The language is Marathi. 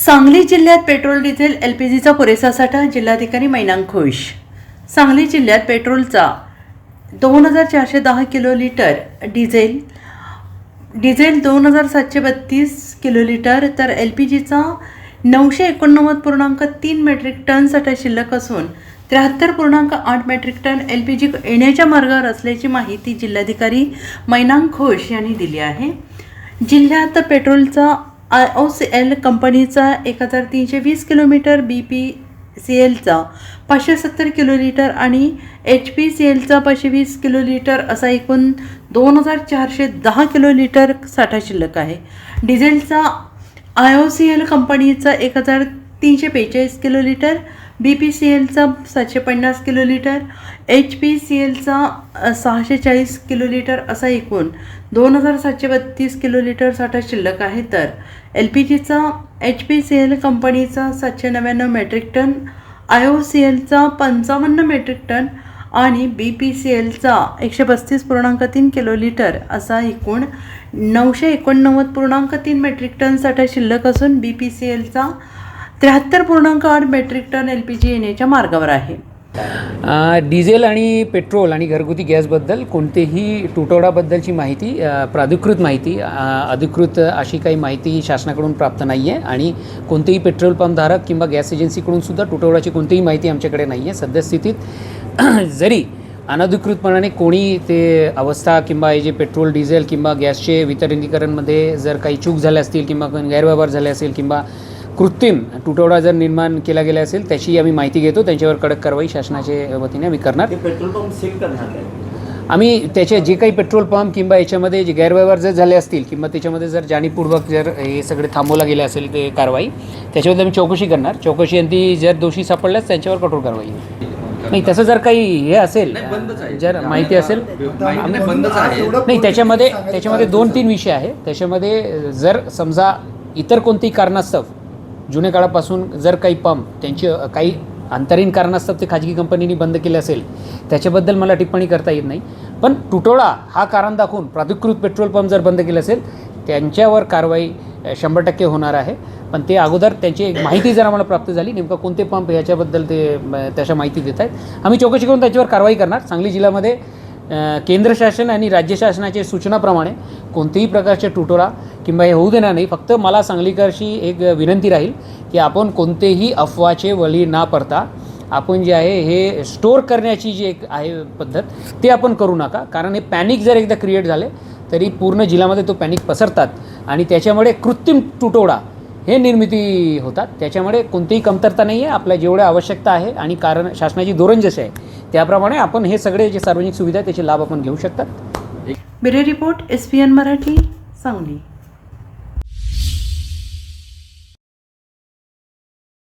सांगली जिल्ह्यात पेट्रोल डिझेल LPGचा पुरेसा साठा. जिल्हाधिकारी मैनाक खुश. सांगली जिल्ह्यात पेट्रोलचा 2410 किलोलिटर, डिझेल 2732 किलोलिटर तर LPGचा 989.3 मेट्रिक टन साठा शिल्लक असून 73.8 मेट्रिक टन LPG येण्याच्या मार्गावर असल्याची माहिती जिल्हाधिकारी मैनाक खुश यांनी दिली आहे. जिल्ह्यात पेट्रोलचा IOCL कंपनीचा 1320 किलोमीटर, BPCLचा 570 किलोलिटर आणि HPCLचा 520 किलोलिटर असा एकूण 2410 किलोलिटर साठा शिल्लक आहे. डिझेलचा IOCL कंपनीचा 1345 किलोलिटर, BPCLचा 750 किलोलिटर, HPCLचा 640 किलोलिटर असा एकूण 2732 किलोलिटर साठा शिल्लक आहे. तर LPGचा HPCL कंपनीचा 799 मेट्रिक टन, IOCLचा 55 मेट्रिक टन आणि BPCLचा 135.3 किलोलिटर असा एकूण 989.3 मेट्रिक टन साठा शिल्लक असून BPCLचा 73.8 मेट्रिक टन LPG येण्याच्या मार्गावर आहे. डिझेल आणि पेट्रोल आणि घरगुती गॅसबद्दल कोणतेही तुटवड्याबद्दलची माहिती, प्राधिकृत माहिती, अधिकृत अशी काही माहिती शासनाकडून प्राप्त नाही आहे आणि कोणतेही पेट्रोल पंपधारक किंवा गॅस एजन्सीकडून सुद्धा तुटवड्याची कोणतीही माहिती आमच्याकडे नाही आहे. सद्यस्थितीत जरी अनधिकृतपणाने कोणी ते अवस्था किंवा हे जे पेट्रोल डिझेल किंवा गॅसचे वितरणीकरणमध्ये जर काही चूक झाल्या असतील किंवा गैरव्यवहार झाले असेल किंवा कृत्रिम तुटवडा जर निर्माण केला गेला असेल त्याची आम्ही माहिती घेतो. त्यांच्यावर कडक कारवाई शासनाच्या वतीने आम्ही करणार. पेट्रोल पंप सील करणार आम्ही त्याचे जे काही पेट्रोल पंप किंवा याच्यामध्ये जे गैरव्यवहार जर झाले असतील किंवा त्याच्यामध्ये जर जाणीवपूर्वक जर हे सगळे थांबवला गेले असेल ते कारवाई, त्याच्याबद्दल आम्ही चौकशी करणार. चौकशी आणि जर दोषी सापडल्यास त्यांच्यावर कठोर कारवाई. नाही तसं जर काही हे असेल, जर माहिती असेल नाही, त्याच्यामध्ये 2-3 विषय आहे. त्याच्यामध्ये जर समजा इतर कोणतेही कारणास्तव जुन्या काळापासून जर काही पंप त्यांची काही अंतरीण कारणास्तव ते खाजगी कंपनीने बंद केले असेल त्याच्याबद्दल मला टिप्पणी करता येत नाही. पण तुटवडा हा कारण दाखवून प्राधिकृत पेट्रोल पंप जर बंद केले असेल त्यांच्यावर कारवाई 100% होणार आहे. पण ते अगोदर त्यांची एक माहिती जर आम्हाला प्राप्त झाली नेमकं कोणते पंप ह्याच्याबद्दल ते त्याच्या माहिती देत आहेत, आम्ही चौकशी करून त्याच्यावर कारवाई करणार. सांगली जिल्ह्यामध्ये केंद्र शासन आणि राज्य शासनाच्या सूचनाप्रमाणे कोणत्याही प्रकारचे तुटवडा किंवा हे होऊ देणार नाही. फक्त मला सांगलीकरशी एक विनंती राहील की आपण कोणतेही अफवाचे बळी न पडता आपण जे आहे हे स्टोअर करण्याची जी एक आहे पद्धत ते आपण करू नका. कारण हे पॅनिक जर एकदा क्रिएट झाले तरी पूर्ण जिल्ह्यामध्ये तो पॅनिक पसरतात आणि त्याच्यामुळे कृत्रिम तुटवडा हे निर्मिती होतात. त्याच्यामुळे कोणतीही कमतरता नाही आहे. आपल्या जेवढ्या आवश्यकता आहे आणि कारण शासनाची धोरण जसे आहे त्याप्रमाणे आपण हे सगळे जे सार्वजनिक सुविधा त्याचे लाभ आपण घेऊ शकतात. Bureau report SPN Marathi, Sangli.